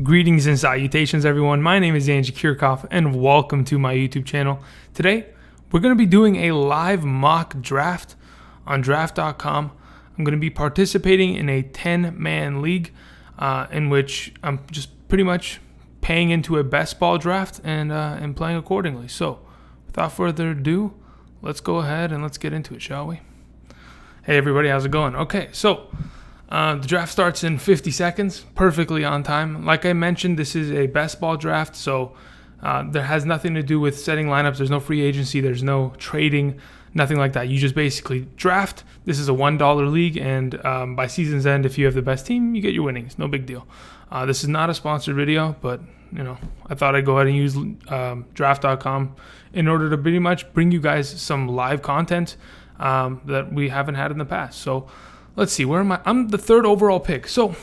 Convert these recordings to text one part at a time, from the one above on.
Greetings and salutations, everyone. My name is Angie Kirchhoff, and welcome to my YouTube channel. Today, we're going to be doing a live mock draft on draft.com. I'm going to be participating in a 10-man league in which I'm just pretty much paying into a best ball draft and playing accordingly. So, without further ado, let's go ahead and let's get into it, shall we? Hey, everybody, how's it going? Okay, so the draft starts in 50 seconds, perfectly on time. Like I mentioned, this is a best ball draft, so there has nothing to do with setting lineups. There's no free agency. There's no trading, nothing like that. You just basically draft. This is a $1 league, and by season's end, if you have the best team, you get your winnings. No big deal. This is not a sponsored video, but I thought I'd go ahead and use draft.com in order to pretty much bring you guys some live content that we haven't had in the past. So let's see, where am I? I'm the third overall pick. So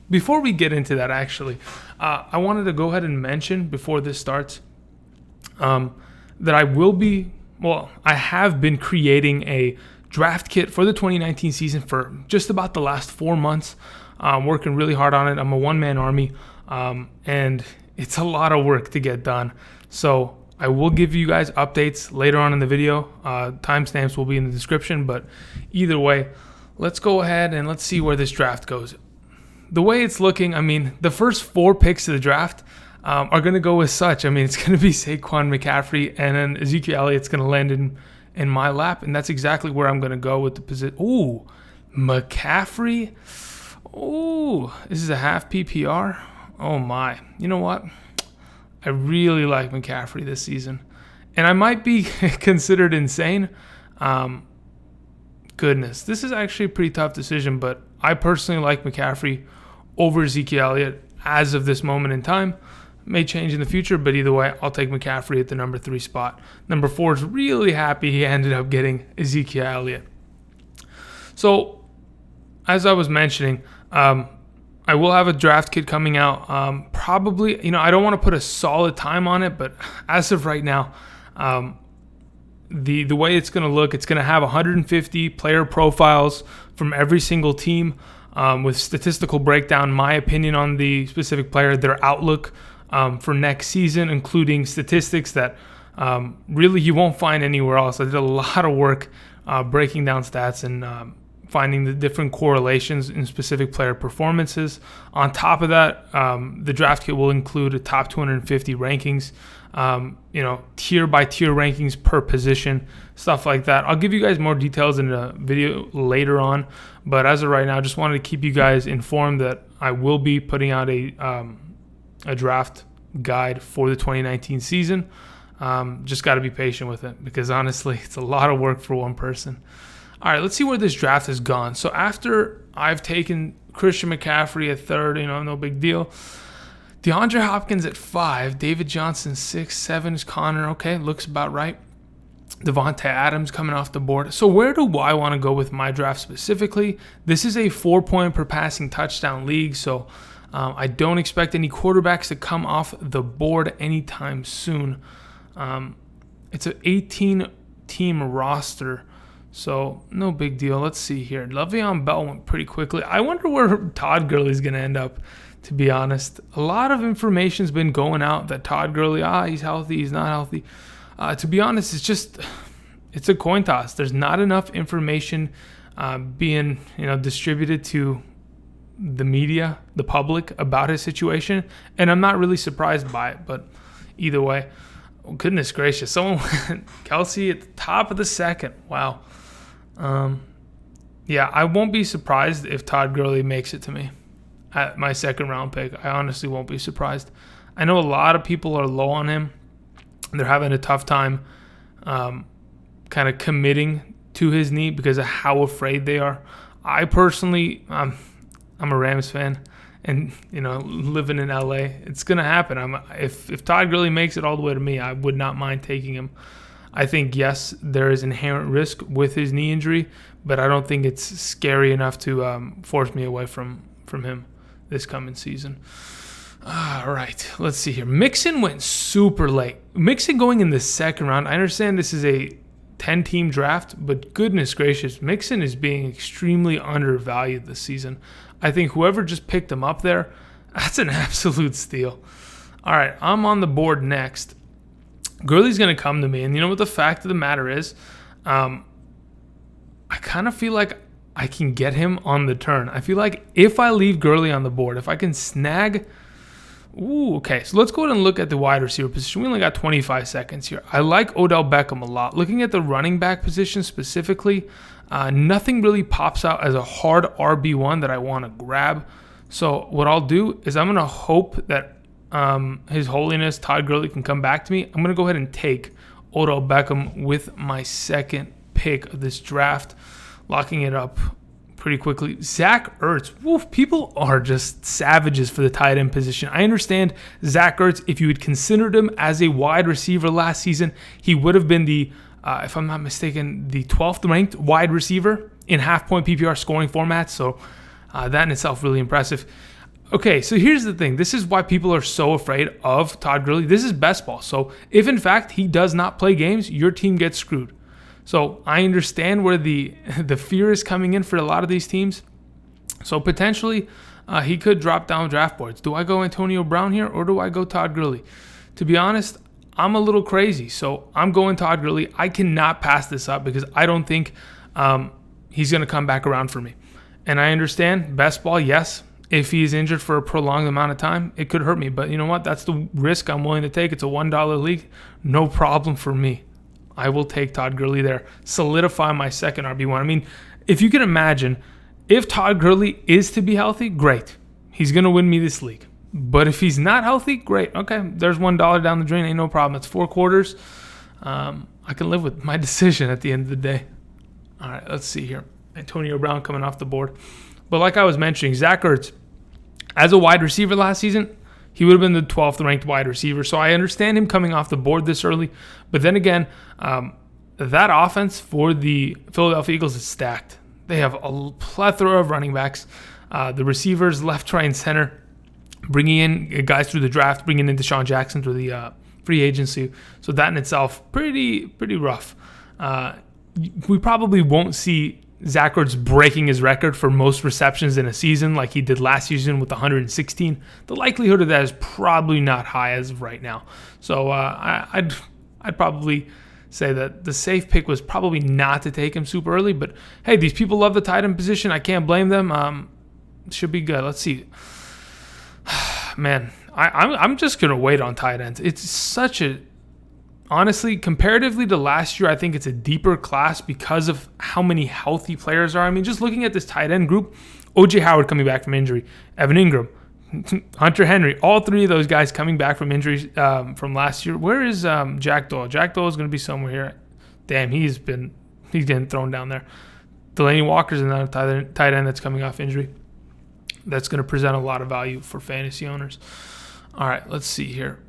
before we get into that, actually, I wanted to go ahead and mention before this starts that I have been creating a draft kit for the 2019 season for just about the last 4 months. Working really hard on it. I'm a one-man army, and it's a lot of work to get done. So I will give you guys updates later on in the video. Timestamps will be in the description, but either way, let's go ahead and let's see where this draft goes. The way it's looking, the first 4 picks of the draft are going to go as such. It's going to be Saquon, McCaffrey, and then Ezekiel Elliott's going to land in my lap, and that's exactly where I'm going to go with the position. Ooh, McCaffrey. Ooh, this is a half PPR. Oh my. You know what? I really like McCaffrey this season, and I might be considered insane. Goodness, this is actually a pretty tough decision, but I personally like McCaffrey over Ezekiel Elliott as of this moment in time. May change in the future, but either way, I'll take McCaffrey at the number 3 spot. Number 4 is really happy he ended up getting Ezekiel Elliott. So, as I was mentioning, I will have a draft kit coming out. Probably, I don't want to put a solid time on it, but as of right now, the way it's going to look, it's going to have 150 player profiles from every single team with statistical breakdown, my opinion on the specific player, their outlook for next season, including statistics that really you won't find anywhere else. I did a lot of work breaking down stats and finding the different correlations in specific player performances. On top of that, the draft kit will include a top 250 rankings, tier by tier rankings per position, stuff like that. I'll give you guys more details in a video later on, but as of right now, I just wanted to keep you guys informed that I will be putting out a draft guide for the 2019 season. Just got to be patient with it because honestly, it's a lot of work for one person. All right, let's see where this draft has gone. So after I've taken Christian McCaffrey at 3rd, no big deal. DeAndre Hopkins at 5, David Johnson 6, 7 is Connor. Okay, looks about right. Devontae Adams coming off the board. So where do I want to go with my draft specifically? This is a 4-point per passing touchdown league, so I don't expect any quarterbacks to come off the board anytime soon. It's an 18-team roster. So, no big deal. Let's see here. Le'Veon Bell went pretty quickly. I wonder where Todd Gurley's going to end up, to be honest. A lot of information's been going out that Todd Gurley, he's healthy, he's not healthy. To be honest, it's a coin toss. There's not enough information being, distributed to the media, the public, about his situation. And I'm not really surprised by it, but either way. Oh, goodness gracious. Someone went Kelsey at the top of the 2nd. Wow. I won't be surprised if Todd Gurley makes it to me at my 2nd round pick. I honestly won't be surprised. I know a lot of people are low on him. They're having a tough time kind of committing to his knee because of how afraid they are. I personally, I'm a Rams fan, and living in LA, it's gonna happen. If Todd Gurley makes it all the way to me, I would not mind taking him. I think, yes, there is inherent risk with his knee injury, but I don't think it's scary enough to force me away from him this coming season. All right, let's see here. Mixon went super late. Mixon going in the 2nd round. I understand this is a 10-team draft, but goodness gracious, Mixon is being extremely undervalued this season. I think whoever just picked him up there, That's an absolute steal. All right, I'm on the board next. Gurley's going to come to me, and you know what the fact of the matter is? I kind of feel like I can get him on the turn. I feel like if I leave Gurley on the board, if I can snag... Ooh, okay, so let's go ahead and look at the wide receiver position. We only got 25 seconds here. I like Odell Beckham a lot. Looking at the running back position specifically, nothing really pops out as a hard RB1 that I want to grab. So what I'll do is I'm going to hope that His Holiness Todd Gurley can come back to me. I'm going to go ahead and take Odell Beckham with my second pick of this draft, locking it up pretty quickly. Zach Ertz. Woof, people are just savages for the tight end position. I understand Zach Ertz, if you had considered him as a wide receiver last season, he would have been the, if I'm not mistaken, the 12th ranked wide receiver in half-point PPR scoring formats. So that in itself really impressive. Okay, so here's the thing. This is why people are so afraid of Todd Gurley. This is best ball. So if, in fact, he does not play games, your team gets screwed. So I understand where the fear is coming in for a lot of these teams. So potentially he could drop down draft boards. Do I go Antonio Brown here or do I go Todd Gurley? To be honest, I'm a little crazy. So I'm going Todd Gurley. I cannot pass this up because I don't think he's going to come back around for me. And I understand best ball, yes. If he's injured for a prolonged amount of time, it could hurt me. But you know what? That's the risk I'm willing to take. It's a $1 league. No problem for me. I will take Todd Gurley there. Solidify my second RB1. I mean, if you can imagine, if Todd Gurley is to be healthy, great. He's going to win me this league. But if he's not healthy, great. Okay, there's $1 down the drain. Ain't no problem. It's 4 quarters. I can live with my decision at the end of the day. All right, let's see here. Antonio Brown coming off the board. But like I was mentioning, Zach Ertz, as a wide receiver last season, he would have been the 12th ranked wide receiver. So I understand him coming off the board this early. But then again, that offense for the Philadelphia Eagles is stacked. They have a plethora of running backs. The receivers, left, right, and center, bringing in guys through the draft, bringing in Deshaun Jackson through the free agency. So that in itself, pretty rough. We probably won't see Zach Ertz breaking his record for most receptions in a season like he did last season with 116. The likelihood of that is probably not high as of right now. So I'd probably say that the safe pick was probably not to take him super early. But hey, these people love the tight end position. I can't blame them. Should be good. Let's see. Man, I'm just gonna wait on tight ends. It's such a honestly, comparatively to last year, I think it's a deeper class because of how many healthy players are. I mean, just looking at this tight end group, O.J. Howard coming back from injury, Evan Engram, Hunter Henry, all three of those guys coming back from injuries from last year. Where is Jack Doyle? Jack Doyle is going to be somewhere here. Damn, he's getting thrown down there. Delaney Walker's another tight end that's coming off injury. That's going to present a lot of value for fantasy owners. All right, let's see here.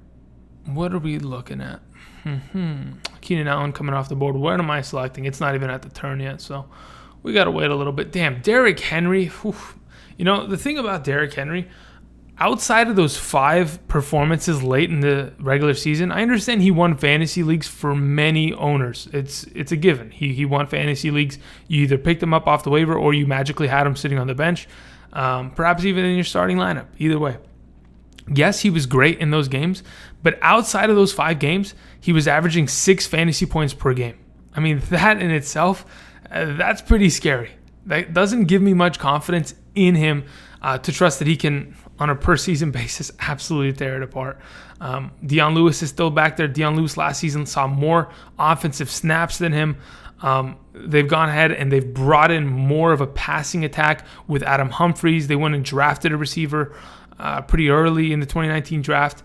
What are we looking at? Keenan Allen coming off the board. Where am I selecting? It's not even at the turn yet, so we got to wait a little bit. Damn, Derrick Henry. Whew. You know, the thing about Derrick Henry, outside of those 5 performances late in the regular season, I understand he won fantasy leagues for many owners. It's a given. He won fantasy leagues. You either picked him up off the waiver or you magically had him sitting on the bench, perhaps even in your starting lineup. Either way. Yes, he was great in those games, but outside of those 5 games, he was averaging 6 fantasy points per game. I mean, that in itself, that's pretty scary. That doesn't give me much confidence in him to trust that he can, on a per-season basis, absolutely tear it apart. Deion Lewis is still back there. Deion Lewis last season saw more offensive snaps than him. They've gone ahead and they've brought in more of a passing attack with Adam Humphries. They went and drafted a receiver pretty early in the 2019 draft.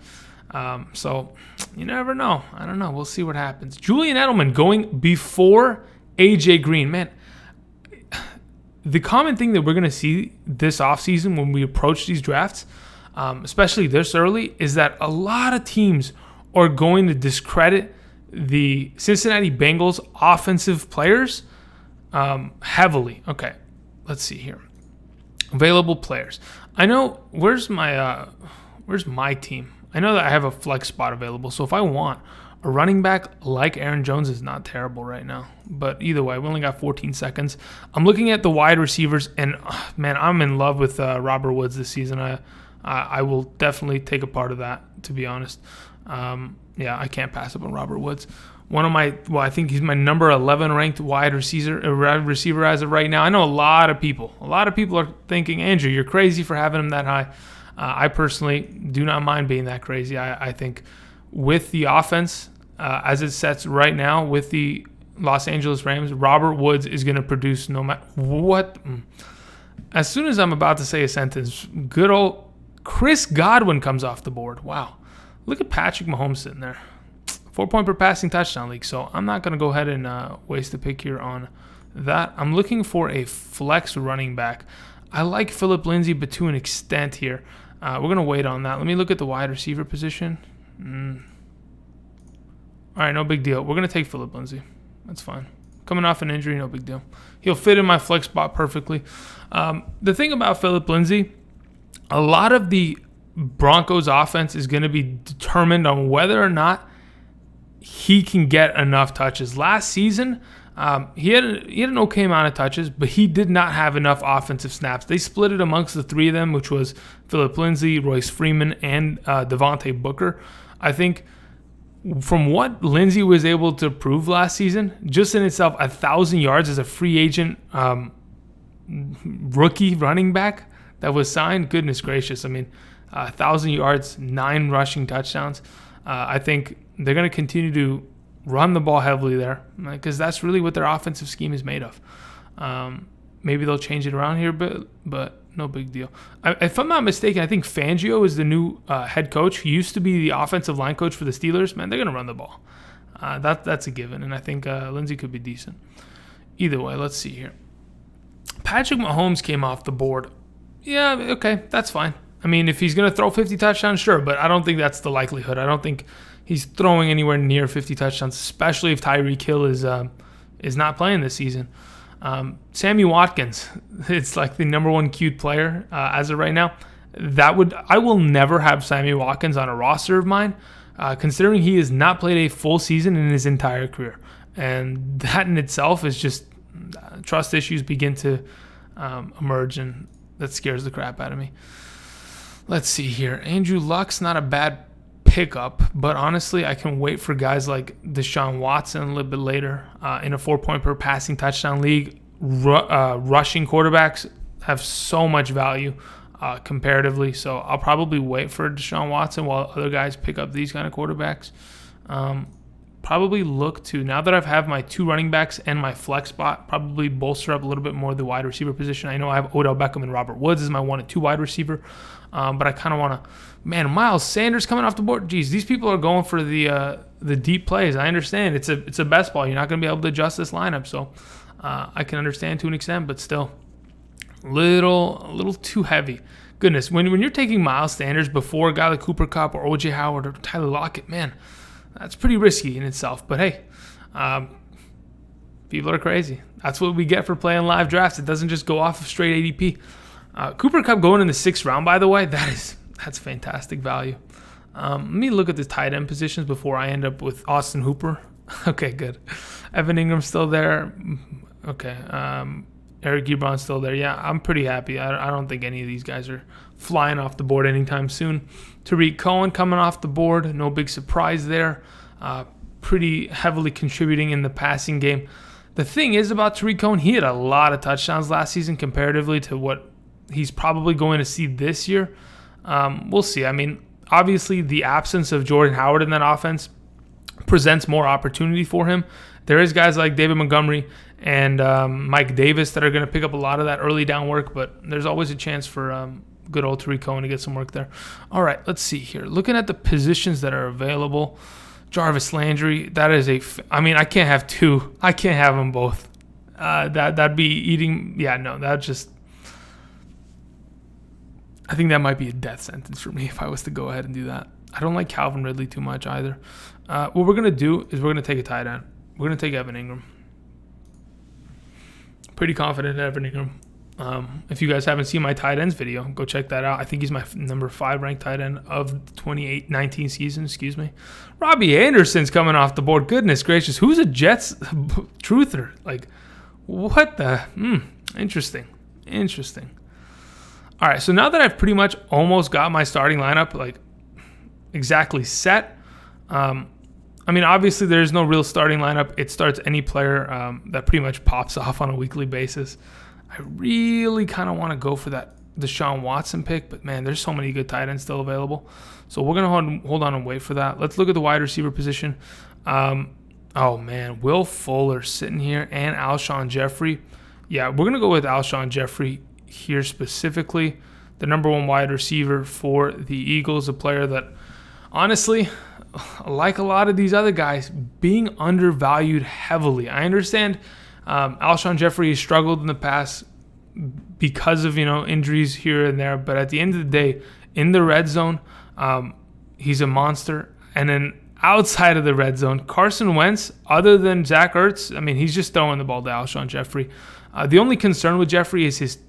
So you never know. I don't know. We'll see what happens. Julian Edelman going before AJ Green. Man, the common thing that we're going to see this offseason when we approach these drafts, especially this early, is that a lot of teams are going to discredit the Cincinnati Bengals offensive players heavily. Okay, let's see here. Available players. I know where's my team? I know that I have a flex spot available. So if I want a running back like Aaron Jones is not terrible right now. But either way, we only got 14 seconds. I'm looking at the wide receivers, and man, I'm in love with Robert Woods this season. I will definitely take a part of that, to be honest. Yeah, I can't pass up on Robert Woods. I think he's my number 11 ranked wide receiver as of right now. I know a lot of people are thinking, Andrew, you're crazy for having him that high. I personally do not mind being that crazy. I think with the offense as it sets right now with the Los Angeles Rams, Robert Woods is going to produce no matter what. As soon as I'm about to say a sentence, good old Chris Godwin comes off the board. Wow. Look at Patrick Mahomes sitting there. 4-point per passing touchdown league. So I'm not going to go ahead and waste a pick here on that. I'm looking for a flex running back. I like Phillip Lindsay, but to an extent here. We're going to wait on that. Let me look at the wide receiver position. All right, no big deal. We're going to take Phillip Lindsay. That's fine. Coming off an injury, no big deal. He'll fit in my flex spot perfectly. The thing about Phillip Lindsay, a lot of the Broncos offense is going to be determined on whether or not he can get enough touches. Last season, he had an okay amount of touches, but he did not have enough offensive snaps. They split it amongst the three of them, which was Phillip Lindsay, Royce Freeman, and Devontae Booker. I think from what Lindsay was able to prove last season, just in itself, 1,000 yards as a free agent rookie running back that was signed, goodness gracious. I mean, 1,000 yards, 9 rushing touchdowns. I think they're going to continue to run the ball heavily there because that's really what their offensive scheme is made of. Maybe they'll change it around here, but no big deal. If I'm not mistaken, I think Fangio is the new head coach. He used to be the offensive line coach for the Steelers. Man, they're going to run the ball. That's a given, and I think Lindsay could be decent. Either way, let's see here. Patrick Mahomes came off the board. Yeah, okay, that's fine. I mean, if he's going to throw 50 touchdowns, sure, but I don't think that's the likelihood. I don't think he's throwing anywhere near 50 touchdowns, especially if Tyreek Hill is not playing this season. Sammy Watkins, it's like the number one cute player as of right now. I will never have Sammy Watkins on a roster of mine, considering he has not played a full season in his entire career. And that in itself is just trust issues begin to emerge, and that scares the crap out of me. Let's see here. Andrew Luck's not a bad pickup, but honestly, I can wait for guys like Deshaun Watson a little bit later. In a 4-point per passing touchdown league, rushing quarterbacks have so much value comparatively, so I'll probably wait for Deshaun Watson while other guys pick up these kind of quarterbacks. Probably look to, now that I have my 2 running backs and my flex spot, probably bolster up a little bit more the wide receiver position. I know I have Odell Beckham and Robert Woods as my 1 and 2 wide receiver, but I kind of want to, Miles Sanders coming off the board. Geez, these people are going for the deep plays. I understand it's a best ball. You're not going to be able to adjust this lineup, so I can understand to an extent, but still a little too heavy. Goodness, when you're taking Miles Sanders before a guy like Cooper Kupp or O.J. Howard or Tyler Lockett, man, that's pretty risky in itself. But hey, people are crazy. That's what we get for playing live drafts. It doesn't just go off of straight ADP. Cooper Kupp going in the 6th round, by the way, that's fantastic value. Let me look at the tight end positions before I end up with Austin Hooper. Okay, good. Evan Ingram's still there. Okay. Eric Ebron's still there. Yeah, I'm pretty happy. I don't think any of these guys are flying off the board anytime soon. Tariq Cohen coming off the board. No big surprise there. Pretty heavily contributing in the passing game. The thing is about Tariq Cohen, he had a lot of touchdowns last season comparatively to what he's probably going to see this year. We'll see. I mean, obviously the absence of Jordan Howard in that offense presents more opportunity for him. There is guys like David Montgomery and Mike Davis that are going to pick up a lot of that early down work, but there's always a chance for good old Tariq Cohen to get some work there. All right, let's see here. Looking at the positions that are available, Jarvis Landry, that is I can't have 2. I can't have them both. That'd be eating. Yeah, no, that just. I think that might be a death sentence for me if I was to go ahead and do that. I don't like Calvin Ridley too much either. What we're going to do is we're going to take a tight end. We're going to take Evan Engram. Pretty confident in Evan Engram. If you guys haven't seen my tight ends video, go check that out. I think he's my number 5 ranked tight end of the 2019 season. Excuse me. Robbie Anderson's coming off the board. Goodness gracious. Who's a Jets truther? Like, what the? Interesting. All right, so now that I've pretty much almost got my starting lineup like exactly set, I mean, obviously there's no real starting lineup. It starts any player that pretty much pops off on a weekly basis. I really kind of want to go for that Deshaun Watson pick, but man, there's so many good tight ends still available. So we're going to hold on and wait for that. Let's look at the wide receiver position. Oh man, Will Fuller sitting here and Alshon Jeffery. Yeah, we're going to go with Alshon Jeffery here specifically. The number one wide receiver for the Eagles, a player that honestly, like a lot of these other guys, being undervalued heavily. I understand Alshon Jeffery has struggled in the past because of injuries here and there, but at the end of the day, in the red zone, he's a monster. And then outside of the red zone, Carson Wentz, other than Zach Ertz, I mean, he's just throwing the ball to Alshon Jeffery. The only concern with Jeffery is his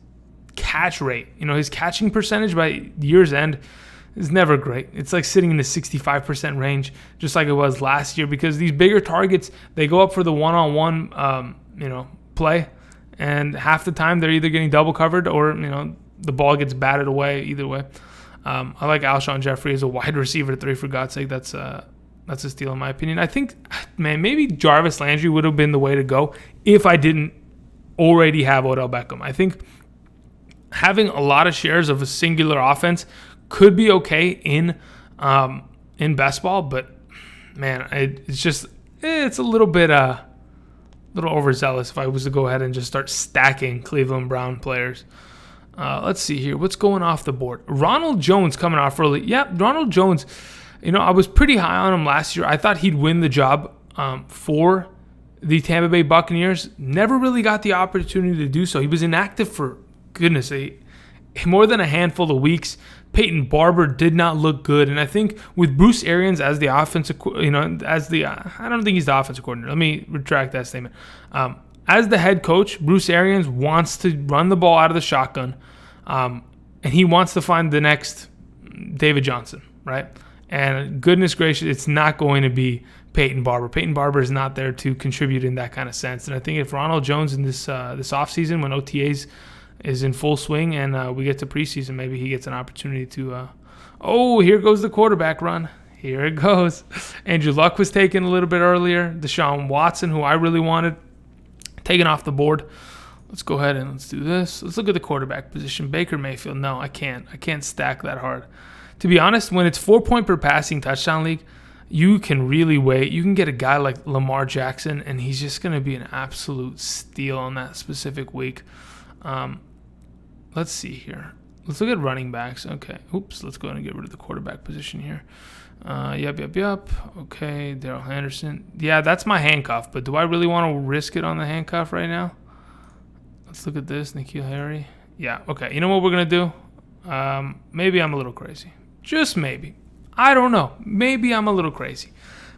catch rate. His catching percentage by year's end is never great. It's like sitting in the 65% range, just like it was last year, because these bigger targets, they go up for the one-on-one, play, and half the time they're either getting double covered or, the ball gets batted away. Either way, I like Alshon Jeffery as a wide receiver 3, for God's sake. That's a steal in my opinion. I think, man, maybe Jarvis Landry would have been the way to go if I didn't already have Odell Beckham. I think having a lot of shares of a singular offense could be okay in best ball, but man, it's a little bit little overzealous if I was to go ahead and just start stacking Cleveland Brown players. Let's see here. What's going off the board? Ronald Jones coming off early. Yeah, Ronald Jones, I was pretty high on him last year. I thought he'd win the job for the Tampa Bay Buccaneers. Never really got the opportunity to do so. He was inactive for, goodness, more than a handful of weeks. Peyton Barber did not look good, and I think with Bruce Arians as the offensive, I don't think he's the offensive coordinator. Let me retract that statement. As the head coach, Bruce Arians wants to run the ball out of the shotgun, and he wants to find the next David Johnson, right? And goodness gracious, it's not going to be Peyton Barber. Peyton Barber is not there to contribute in that kind of sense. And I think if Ronald Jones in this offseason, when OTAs is in full swing and we get to preseason, maybe he gets an opportunity to here goes the quarterback run. Here it goes. Andrew Luck was taken a little bit earlier. Deshaun Watson, who I really wanted, taken off the board. Let's go ahead and let's do this. Let's look at the quarterback position. Baker Mayfield. No, I can't stack that hard. To be honest, when it's 4 point per passing touchdown league, you can really wait. You can get a guy like Lamar Jackson, and he's just going to be an absolute steal on that specific week. Let's see here. Let's look at running backs. Okay. Oops. Let's go ahead and get rid of the quarterback position here. Yep. Okay. Darrell Henderson. Yeah, that's my handcuff, but do I really want to risk it on the handcuff right now? Let's look at this. N'Keal Harry. Yeah. Okay. You know what we're going to do? Maybe I'm a little crazy. Just maybe. I don't know. Maybe I'm a little crazy.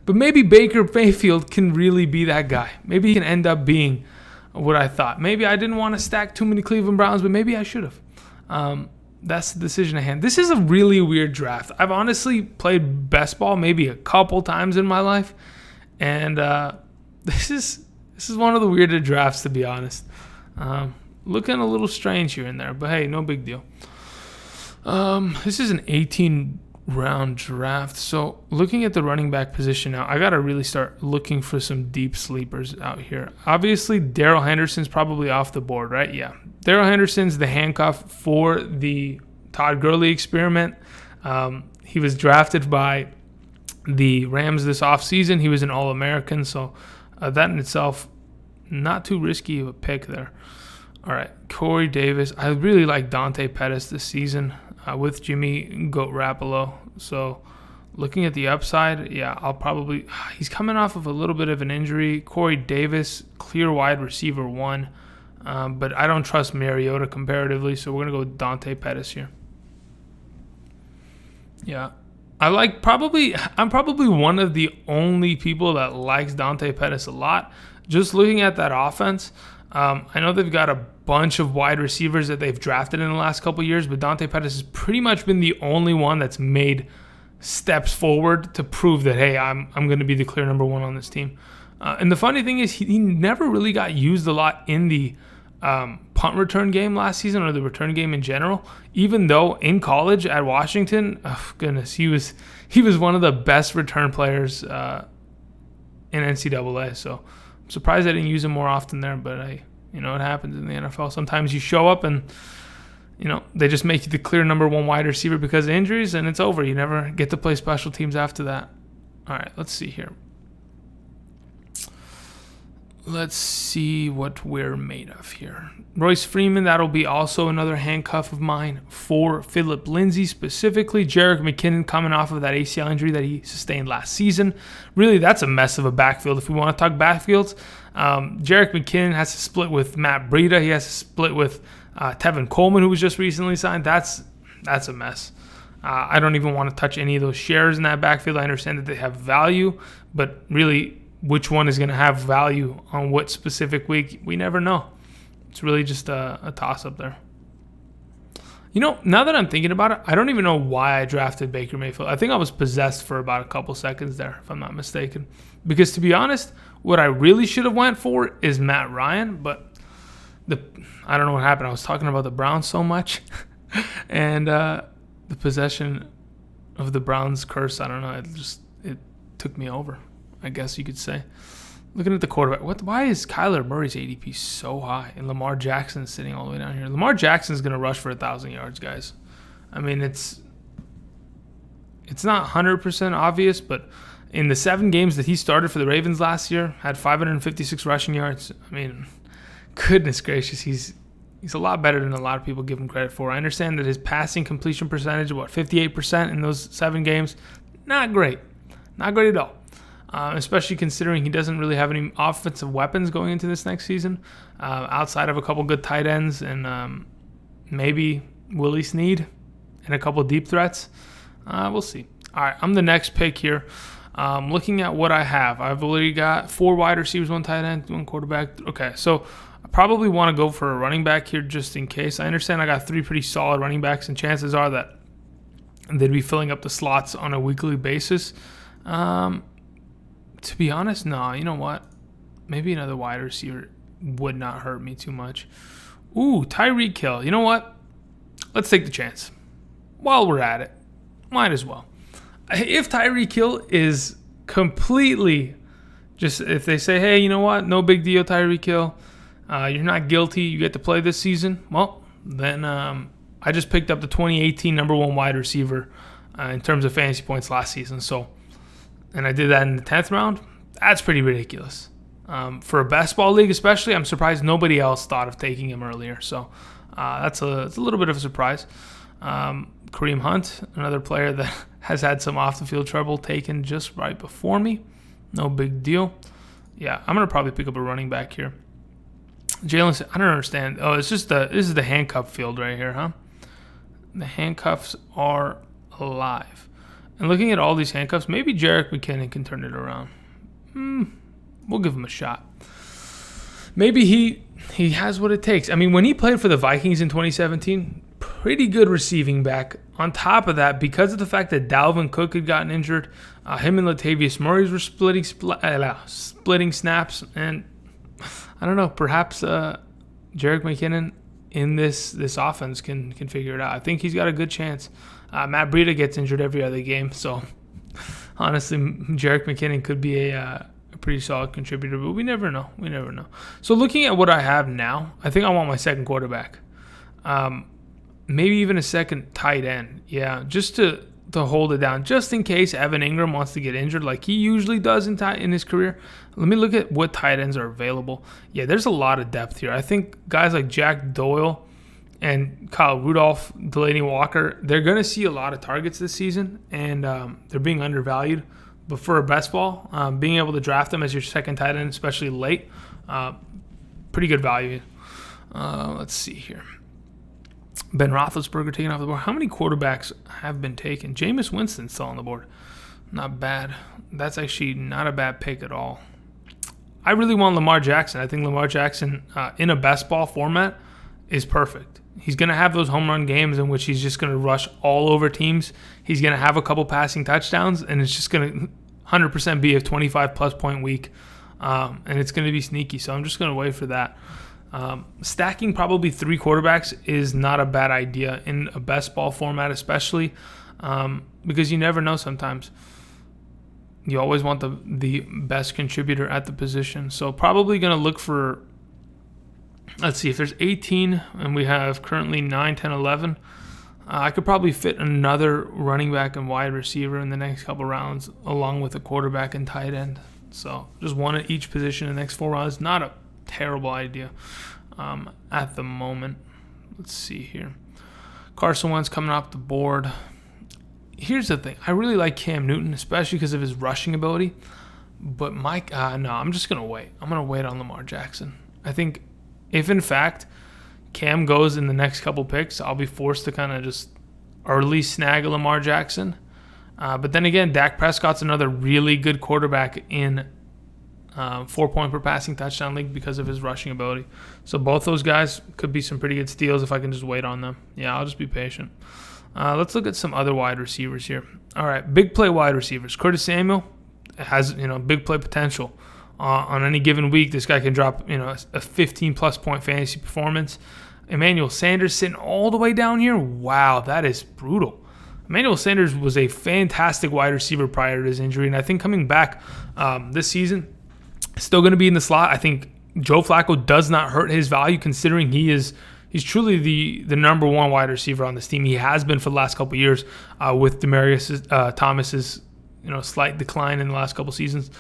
But maybe Baker Mayfield can really be that guy. Maybe he can end up being what I thought. Maybe I didn't want to stack too many Cleveland Browns, but maybe I should have. That's the decision at hand. This is a really weird draft. I've honestly played best ball maybe a couple times in my life, and this is one of the weirder drafts, to be honest. Looking a little strange here and there, but hey, no big deal. This is an 18-round draft. So looking at the running back position now, I got to really start looking for some deep sleepers out here. Obviously, Darrell Henderson's probably off the board, right? Yeah. Darrell Henderson's the handcuff for the Todd Gurley experiment. He was drafted by the Rams this offseason. He was an All-American, so that in itself, not too risky of a pick there. All right, Corey Davis. I really like Dante Pettis this season with Jimmy Garoppolo. So looking at the upside, yeah, he's coming off of a little bit of an injury. Corey Davis, clear wide receiver 1. But I don't trust Mariota comparatively, so we're going to go with Dante Pettis here. Yeah. I'm probably one of the only people that likes Dante Pettis a lot. Just looking at that offense, I know they've got a bunch of wide receivers that they've drafted in the last couple of years, but Dante Pettis has pretty much been the only one that's made steps forward to prove that, hey, I'm going to be the clear number 1 on this team. And the funny thing is he never really got used a lot in the punt return game last season, or the return game in general, even though in college at Washington, oh goodness, he was one of the best return players in NCAA. So I'm surprised I didn't use him more often there, but it happens in the NFL. Sometimes you show up and they just make you the clear number one wide receiver because of injuries, and it's over. You never get to play special teams after that. All right, let's see here. Let's see what we're made of here. Royce Freeman, that'll be also another handcuff of mine for Phillip Lindsay specifically. Jerick McKinnon coming off of that ACL injury that he sustained last season. Really, that's a mess of a backfield. If we want to talk backfields, Jerick McKinnon has to split with Matt Breida. He has to split with Tevin Coleman, who was just recently signed. That's a mess. I don't even want to touch any of those shares in that backfield. I understand that they have value, but really, which one is going to have value on what specific week, we never know. It's really just a toss-up there. Now that I'm thinking about it, I don't even know why I drafted Baker Mayfield. I think I was possessed for about a couple seconds there, if I'm not mistaken. Because to be honest, what I really should have went for is Matt Ryan, but I don't know what happened. I was talking about the Browns so much, and the possession of the Browns curse, I don't know, it took me over, I guess you could say. Looking at the quarterback, why is Kyler Murray's ADP so high and Lamar Jackson's sitting all the way down here? Lamar Jackson's going to rush for 1,000 yards, guys. I mean, it's not 100% obvious, but in the 7 games that he started for the Ravens last year, had 556 rushing yards. I mean, goodness gracious, he's a lot better than a lot of people give him credit for. I understand that his passing completion percentage, 58% in those 7 games, not great. Not great at all. Especially considering he doesn't really have any offensive weapons going into this next season, outside of a couple good tight ends and maybe Willie Snead and a couple deep threats. We'll see. All right, I'm the next pick here. Looking at what I have, I've already got 4 wide receivers, 1 tight end, 1 quarterback. Okay, so I probably want to go for a running back here just in case. I understand I got 3 pretty solid running backs, and chances are that they'd be filling up the slots on a weekly basis. To be honest, no. You know what? Maybe another wide receiver would not hurt me too much. Ooh, Tyreek Hill. You know what? Let's take the chance. While we're at it, might as well. If Tyreek Hill is completely just, if they say, hey, you know what? No big deal, Tyreek Hill. You're not guilty. You get to play this season. Well, then I just picked up the 2018 number 1 wide receiver in terms of fantasy points last season. And I did that in the 10th round. That's pretty ridiculous. For a best ball league especially, I'm surprised nobody else thought of taking him earlier. So it's a little bit of a surprise. Kareem Hunt, another player that has had some off-the-field trouble, taken just right before me. No big deal. Yeah, I'm going to probably pick up a running back here. Jalen, I don't understand. Oh, this is the handcuff field right here, huh? The handcuffs are alive. And looking at all these handcuffs, maybe Jerick McKinnon can turn it around. We'll give him a shot. Maybe he has what it takes. I mean, when he played for the Vikings in 2017, pretty good receiving back. On top of that, because of the fact that Dalvin Cook had gotten injured, him and Latavius Murray were splitting snaps. And I don't know, perhaps Jerick McKinnon in this offense can figure it out. I think he's got a good chance. Matt Breida gets injured every other game, so honestly, Jerick McKinnon could be a pretty solid contributor, but we never know. So looking at what I have now, I think I want my second quarterback. Maybe even a second tight end. Yeah, just to hold it down, just in case Evan Engram wants to get injured like he usually does in his career. Let me look at what tight ends are available. Yeah, there's a lot of depth here. I think guys like Jack Doyle and Kyle Rudolph, Delaney Walker, they're going to see a lot of targets this season, and they're being undervalued. But for a best ball, being able to draft them as your second tight end, especially late, pretty good value. Let's see here. Ben Roethlisberger taken off the board. How many quarterbacks have been taken? Jameis Winston's still on the board. Not bad. That's actually not a bad pick at all. I really want Lamar Jackson. I think Lamar Jackson in a best ball format is perfect. He's going to have those home run games in which he's just going to rush all over teams. He's going to have a couple passing touchdowns, and it's just going to 100% be a 25-plus point week, and it's going to be sneaky. So I'm just going to wait for that. Stacking probably 3 quarterbacks is not a bad idea in a best ball format, especially because you never know sometimes. You always want the best contributor at the position. So probably going to look for, let's see, if there's 18 and we have currently 9, 10, 11, I could probably fit another running back and wide receiver in the next couple rounds along with a quarterback and tight end. So just one at each position in the next 4 rounds. Not a terrible idea at the moment. Let's see here. Carson Wentz coming off the board. Here's the thing. I really like Cam Newton, especially because of his rushing ability. But Mike, no, I'm just going to wait. I'm going to wait on Lamar Jackson. I think if, in fact, Cam goes in the next couple picks, I'll be forced to kind of just early snag a Lamar Jackson. But then again, Dak Prescott's another really good quarterback in 4-point per passing touchdown league because of his rushing ability. So both those guys could be some pretty good steals if I can just wait on them. Yeah, I'll just be patient. Let's look at some other wide receivers here. All right, big play wide receivers. Curtis Samuel has big play potential. On any given week, this guy can drop a 15-plus point fantasy performance. Emmanuel Sanders sitting all the way down here. Wow, that is brutal. Emmanuel Sanders was a fantastic wide receiver prior to his injury, and I think coming back this season, still going to be in the slot. I think Joe Flacco does not hurt his value considering he's truly the number one wide receiver on this team. He has been for the last couple of years with Demaryius Thomas's slight decline in the last couple seasons.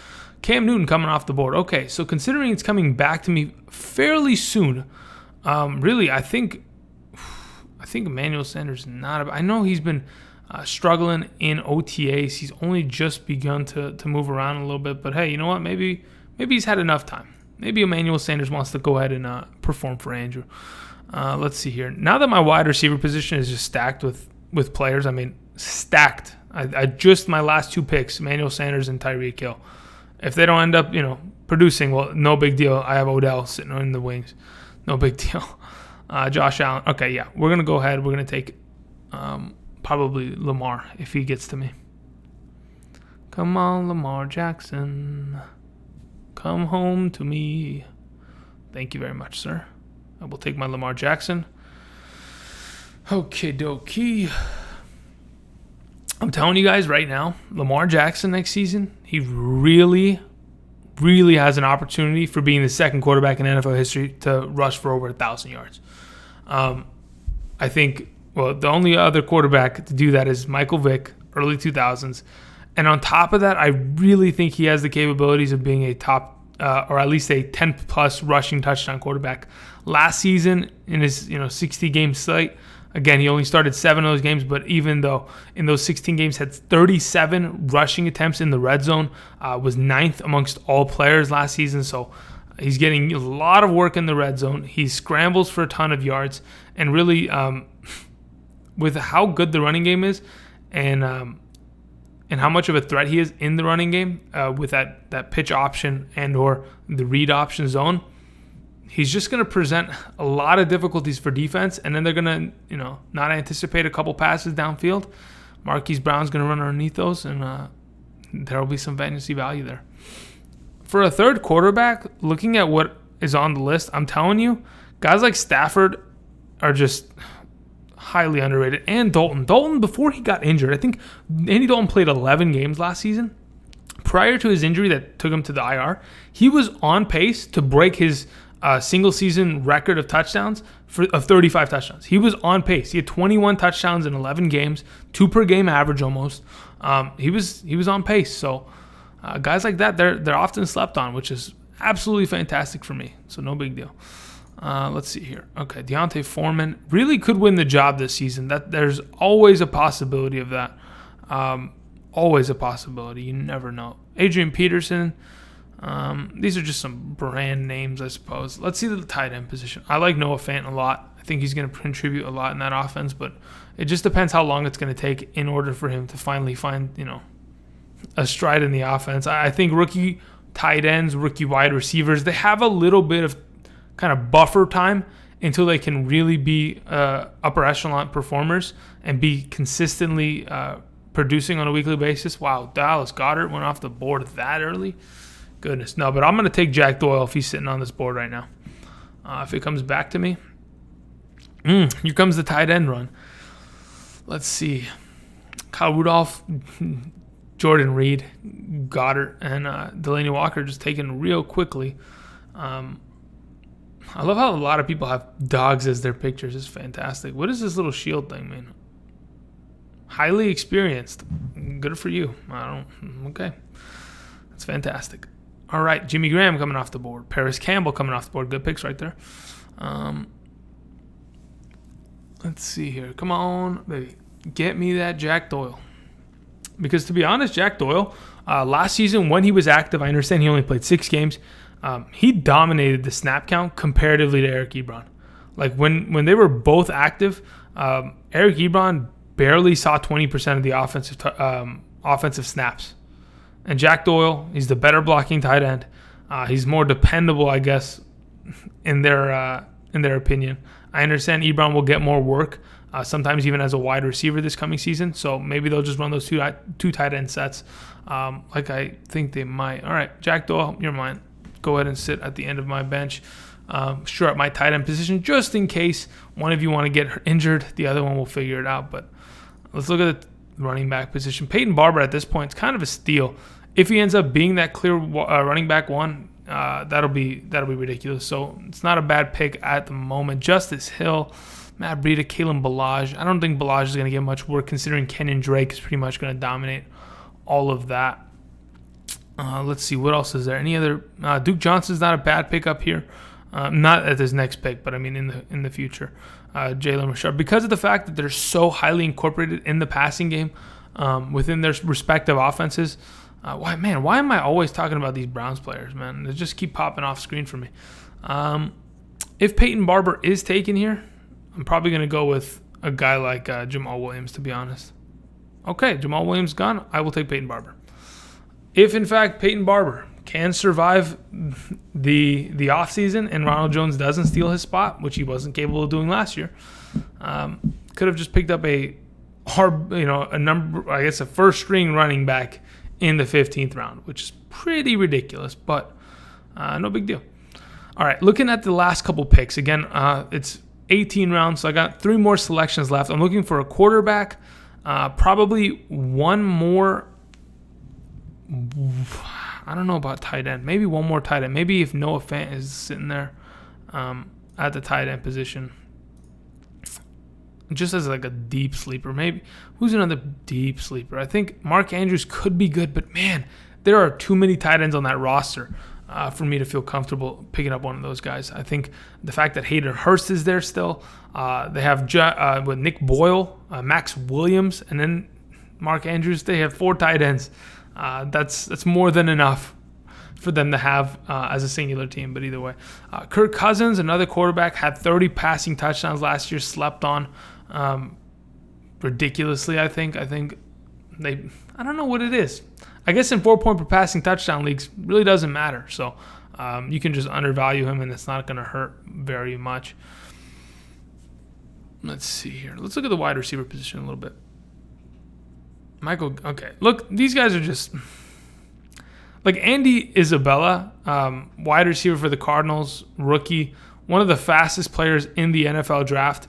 Cam Newton coming off the board. Okay, so considering it's coming back to me fairly soon, really, I think Emmanuel Sanders is not. I know he's been struggling in OTAs. He's only just begun to move around a little bit. But hey, you know what? Maybe he's had enough time. Maybe Emmanuel Sanders wants to go ahead and perform for Andrew. Let's see here. Now that my wide receiver position is just stacked with players, stacked. I just my last 2 picks, Emmanuel Sanders and Tyreek Hill. If they don't end up, producing, well, no big deal. I have Odell sitting in the wings. No big deal. Josh Allen. Okay, yeah. We're going to go ahead. We're going to take probably Lamar if he gets to me. Come on, Lamar Jackson. Come home to me. Thank you very much, sir. I will take my Lamar Jackson. Okay, dokie. I'm telling you guys right now, Lamar Jackson next season, he really, really has an opportunity for being the second quarterback in NFL history to rush for over 1,000 yards. I think, the only other quarterback to do that is Michael Vick, early 2000s. And on top of that, I really think he has the capabilities of being a top or at least a 10-plus rushing touchdown quarterback. Last season, in his 60-game slate, again, he only started 7 of those games, but even though in those 16 games had 37 rushing attempts in the red zone, was 9th amongst all players last season. So he's getting a lot of work in the red zone. He scrambles for a ton of yards, and really, with how good the running game is, and how much of a threat he is in the running game with that pitch option and or the read option zone, he's just going to present a lot of difficulties for defense, and then they're going to, not anticipate a couple passes downfield. Marquise Brown's going to run underneath those, and there will be some fantasy value there. For a third quarterback, looking at what is on the list, I'm telling you, guys like Stafford are just highly underrated. And Dalton. Dalton, before he got injured, I think Andy Dalton played 11 games last season. Prior to his injury that took him to the IR, he was on pace to break his single-season record of touchdowns of 35 touchdowns. He was on pace. He had 21 touchdowns in 11 games, 2 per game average almost. He was on pace. So guys like that, they're often slept on, which is absolutely fantastic for me. So no big deal. Let's see here. Okay, Deontay Foreman really could win the job this season. There's always a possibility of that. Always a possibility. You never know. Adrian Peterson. These are just some brand names, I suppose. Let's see the tight end position. I like Noah Fant a lot. I think he's going to contribute a lot in that offense, but it just depends how long it's going to take in order for him to finally find, a stride in the offense. I think rookie tight ends, rookie wide receivers, they have a little bit of kind of buffer time until they can really be upper echelon performers and be consistently producing on a weekly basis. Wow, Dallas Goedert went off the board that early. Goodness, no, but I'm going to take Jack Doyle if he's sitting on this board right now. if it comes back to me. Here comes the tight end run. Let's see. Kyle Rudolph, Jordan Reed, Goddard, and Delaney Walker just taken real quickly. I love how a lot of people have dogs as their pictures. It's fantastic. What is this little shield thing, man? Highly experienced. Good for you. Okay. That's fantastic. All right, Jimmy Graham coming off the board. Paris Campbell coming off the board. Good picks right there. Let's see here. Come on, baby. Get me that Jack Doyle. Because to be honest, Jack Doyle, last season when he was active, I understand he only played 6 games. He dominated the snap count comparatively to Eric Ebron. Like when they were both active, Eric Ebron barely saw 20% of the offensive snaps. And Jack Doyle, he's the better blocking tight end. He's more dependable, I guess, in their opinion. I understand Ebron will get more work, sometimes even as a wide receiver this coming season. So maybe they'll just run those two tight end sets, like I think they might. All right, Jack Doyle, you're mine. Go ahead and sit at the end of my bench. Sure, at my tight end position, just in case one of you want to get injured. The other one will figure it out. But let's look at the running back position. Peyton Barber at this point is kind of a steal. If he ends up being that clear running back one, that'll be ridiculous. So it's not a bad pick at the moment. Justice Hill, Matt Breida, Kalen Ballage. I don't think Ballage is going to get much work considering Kenyon Drake is pretty much going to dominate all of that. Let's see, what else is there? Any other? Duke Johnson's not a bad pick up here. Not at his next pick, but I mean in the future. Jalen Richard, because of the fact that they're so highly incorporated in the passing game within their respective offenses. Why am I always talking about these Browns players, man? They just keep popping off screen for me. If Peyton Barber is taken here, I'm probably going to go with a guy like Jamal Williams, to be honest. Okay, Jamal Williams gone. I will take Peyton Barber. If, in fact, Peyton Barber can survive the offseason and Ronald Jones doesn't steal his spot, which he wasn't capable of doing last year, could have just picked up a first-string running back in the 15th round, which is pretty ridiculous, but no big deal. All right, looking at the last couple picks. Again, it's 18 rounds, so I got 3 more selections left. I'm looking for a quarterback, probably one more. I don't know about tight end. Maybe one more tight end. Maybe if Noah Fant is sitting there at the tight end position, just as like a deep sleeper. Maybe who's another deep sleeper? I think Mark Andrews could be good, but man, there are too many tight ends on that roster for me to feel comfortable picking up one of those guys. I think the fact that Hayden Hurst is there still, they have with Nick Boyle, Max Williams, and then Mark Andrews. They have 4 tight ends. That's more than enough for them to have as a singular team. But either way, Kirk Cousins, another quarterback, had 30 passing touchdowns last year, slept on ridiculously. I think I don't know what it is. I guess in 4-point per passing touchdown leagues really doesn't matter. So you can just undervalue him, and it's not going to hurt very much. Let's see here. Let's look at the wide receiver position a little bit. Okay. Look, these guys are just like Andy Isabella, wide receiver for the Cardinals, rookie, one of the fastest players in the NFL draft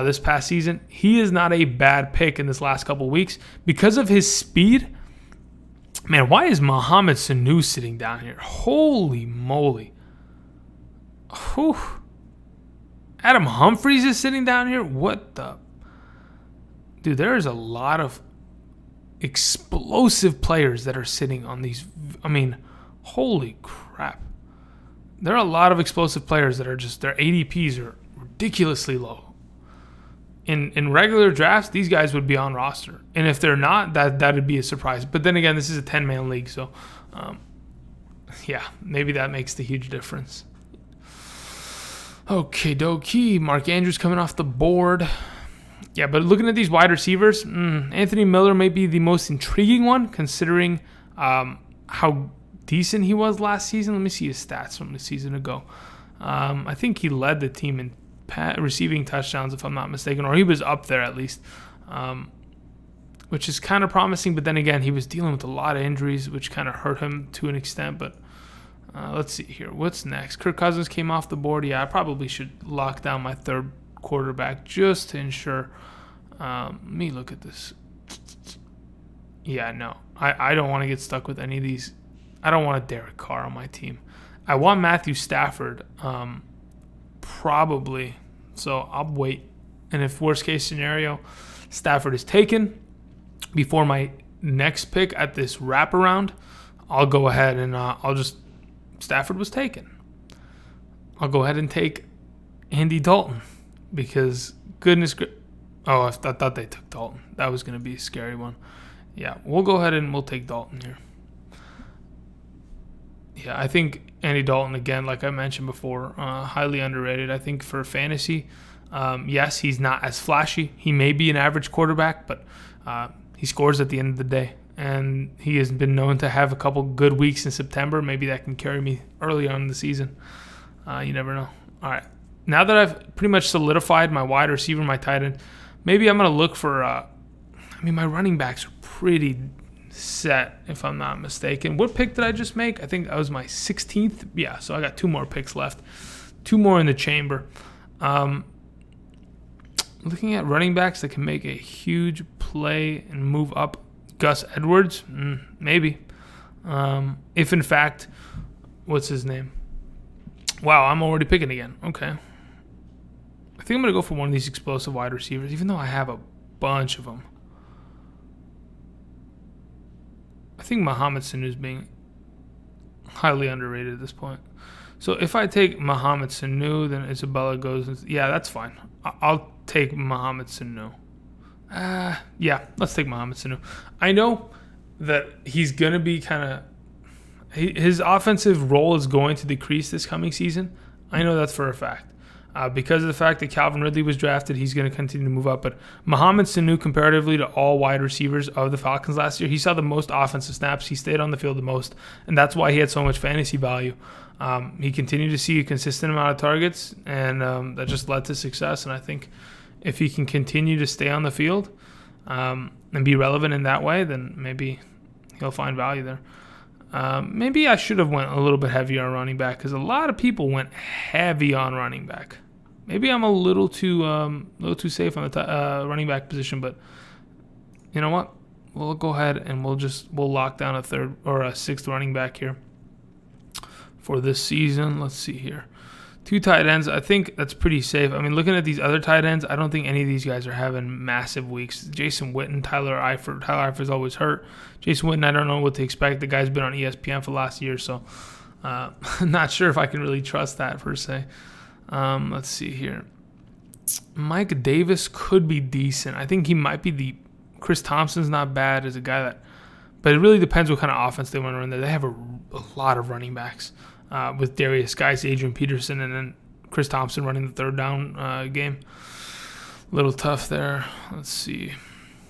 this past season. He is not a bad pick in this last couple weeks because of his speed. Man, why is Mohamed Sanu sitting down here? Holy moly. Whew. Adam Humphries is sitting down here? What the? Dude, there is a lot of explosive players that are sitting on these. I mean, holy crap. There are a lot of explosive players that are just, their ADPs are ridiculously low. In regular drafts, these guys would be on roster. And if they're not, that'd be a surprise. But then again, this is a 10-man league, so yeah, maybe that makes the huge difference. Okay, dokie. Mark Andrews coming off the board. Yeah, but looking at these wide receivers, Anthony Miller may be the most intriguing one, considering how decent he was last season. Let me see his stats from the season ago. I think he led the team in receiving touchdowns, if I'm not mistaken, or he was up there at least, which is kind of promising. But then again, he was dealing with a lot of injuries, which kind of hurt him to an extent. But Let's see here. What's next? Kirk Cousins came off the board. Yeah, I probably should lock down my third quarterback just to ensure. Let me look at this. Yeah, no. I don't want to get stuck with any of these. I don't want a Derek Carr on my team. I want Matthew Stafford, probably. So I'll wait. And if worst case scenario, Stafford is taken before my next pick at this wraparound, I'll go ahead and Stafford was taken. I'll go ahead and take Andy Dalton because I thought they took Dalton. That was going to be a scary one. Yeah, we'll go ahead and we'll take Dalton here. Yeah, I think Andy Dalton, again, like I mentioned before, highly underrated. I think for fantasy, yes, he's not as flashy. He may be an average quarterback, but he scores at the end of the day. And he has been known to have a couple good weeks in September. Maybe that can carry me early on in the season. You never know. All right. Now that I've pretty much solidified my wide receiver, my tight end, maybe I'm going to look for my running backs are pretty set, if I'm not mistaken. What pick did I just make? I think that was my 16th. Yeah, so I got 2 more picks left. 2 more in the chamber. Looking at running backs that can make a huge play and move up. Gus Edwards? Maybe. If in fact, what's his name? Wow, I'm already picking again. Okay. I think I'm going to go for one of these explosive wide receivers, even though I have a bunch of them. I think Mohamed Sanu is being highly underrated at this point. So if I take Mohamed Sanu, then Isabella goes. Yeah, that's fine. I'll take Mohamed Sanu. Yeah, let's take Mohamed Sanu. I know that he's going to be his offensive role is going to decrease this coming season. I know that's for a fact. Because of the fact that Calvin Ridley was drafted, he's going to continue to move up. But Mohamed Sanu, comparatively to all wide receivers of the Falcons last year, he saw the most offensive snaps. He stayed on the field the most, and that's why he had so much fantasy value. He continued to see a consistent amount of targets, and that just led to success. And I think if he can continue to stay on the field and be relevant in that way, then maybe he'll find value there. Maybe I should have went a little bit heavier on running back because a lot of people went heavy on running back. Maybe I'm a little too safe on the running back position, but you know what? We'll go ahead and we'll lock down a third or a 6th running back here for this season. Let's see here. 2 tight ends. I think that's pretty safe. I mean, looking at these other tight ends, I don't think any of these guys are having massive weeks. Jason Witten, Tyler Eifert. Tyler Eifert's always hurt. Jason Witten, I don't know what to expect. The guy's been on ESPN for the last year, so I'm not sure if I can really trust that per se. Let's see here. Mike Davis could be decent. I think he might be Chris Thompson's not bad as a guy but it really depends what kind of offense they want to run there. They have a lot of running backs with Darius Geis, Adrian Peterson, and then Chris Thompson running the third down game. A little tough there. Let's see.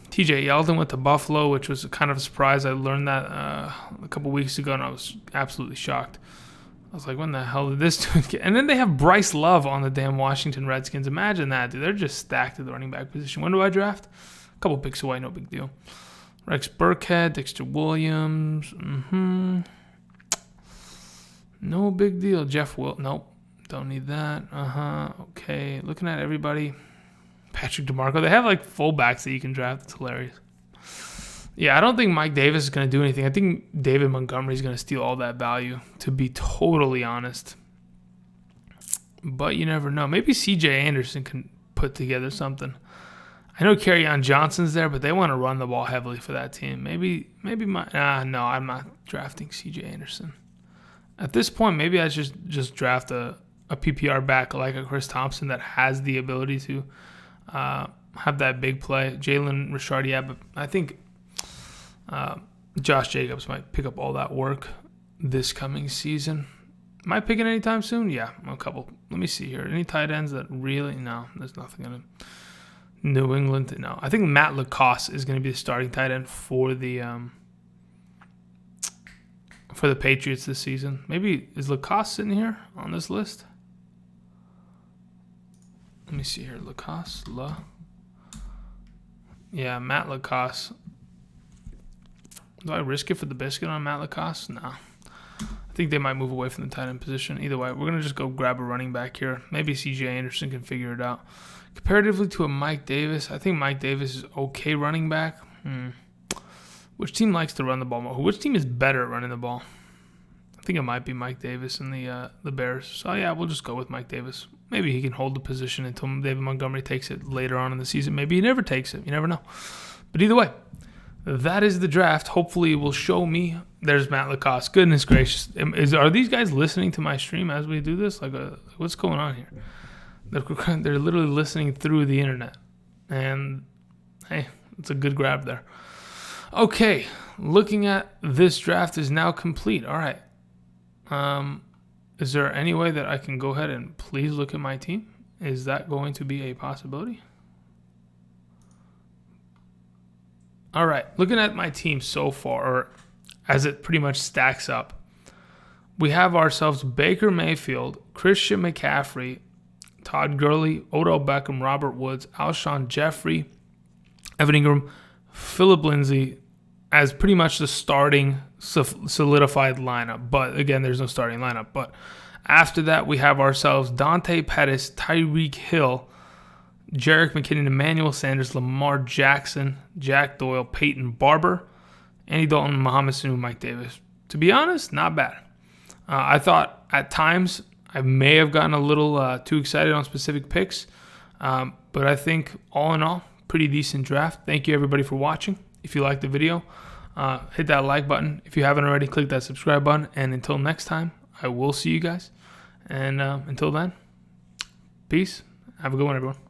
TJ Yeldon went to Buffalo, which was kind of a surprise. I learned that a couple weeks ago, and I was absolutely shocked. I was like, when the hell did this dude get? And then they have Bryce Love on the damn Washington Redskins. Imagine that, dude. They're just stacked at the running back position. When do I draft? A couple picks away, no big deal. Rex Burkhead, Dexter Williams. No big deal. Nope. Don't need that. Okay. Looking at everybody. Patrick DeMarco. They have like fullbacks that you can draft. It's hilarious. Yeah, I don't think Mike Davis is going to do anything. I think David Montgomery is going to steal all that value, to be totally honest. But you never know. Maybe C.J. Anderson can put together something. I know Kerryon Johnson's there, but they want to run the ball heavily for that team. Maybe no, I'm not drafting C.J. Anderson. At this point, maybe I should just draft a PPR back like a Chris Thompson that has the ability to have that big play. Jalen Richard, yeah, but I think Josh Jacobs might pick up all that work this coming season. Am I picking anytime soon? Yeah, a couple. Let me see here. Any tight ends that really? No, there's nothing in it. New England? No. I think Matt Lacoste is going to be the starting tight end for the Patriots this season. Maybe is Lacoste sitting here on this list? Let me see here. Lacoste. Yeah, Matt Lacoste. Do I risk it for the biscuit on Matt Lacoste? No. I think they might move away from the tight end position. Either way, we're going to just go grab a running back here. Maybe C.J. Anderson can figure it out. Comparatively to a Mike Davis, I think Mike Davis is okay running back. Which team likes to run the ball more? Which team is better at running the ball? I think it might be Mike Davis and the Bears. So, yeah, we'll just go with Mike Davis. Maybe he can hold the position until David Montgomery takes it later on in the season. Maybe he never takes it. You never know. But either way, that is the draft. Hopefully it will show me. There's Matt Lacoste. Goodness gracious. Are these guys listening to my stream as we do this? What's going on here? They're literally listening through the internet. And, hey, it's a good grab there. Okay, looking at this draft is now complete. All right. Is there any way that I can go ahead and please look at my team? Is that going to be a possibility? All right, looking at my team so far, or as it pretty much stacks up, we have ourselves Baker Mayfield, Christian McCaffrey, Todd Gurley, Odell Beckham, Robert Woods, Alshon Jeffery, Evan Engram, Philip Lindsay as pretty much the starting solidified lineup. But again, there's no starting lineup. But after that, we have ourselves Dante Pettis, Tyreek Hill, Jerick McKinnon, Emmanuel Sanders, Lamar Jackson, Jack Doyle, Peyton Barber, Andy Dalton, Mohamed Sanu, Mike Davis. To be honest, not bad. I thought at times I may have gotten a little too excited on specific picks. But I think all in all, pretty decent draft. Thank you everybody for watching. If you liked the video, hit that like button. If you haven't already, click that subscribe button. And until next time, I will see you guys. And until then, peace. Have a good one, everyone.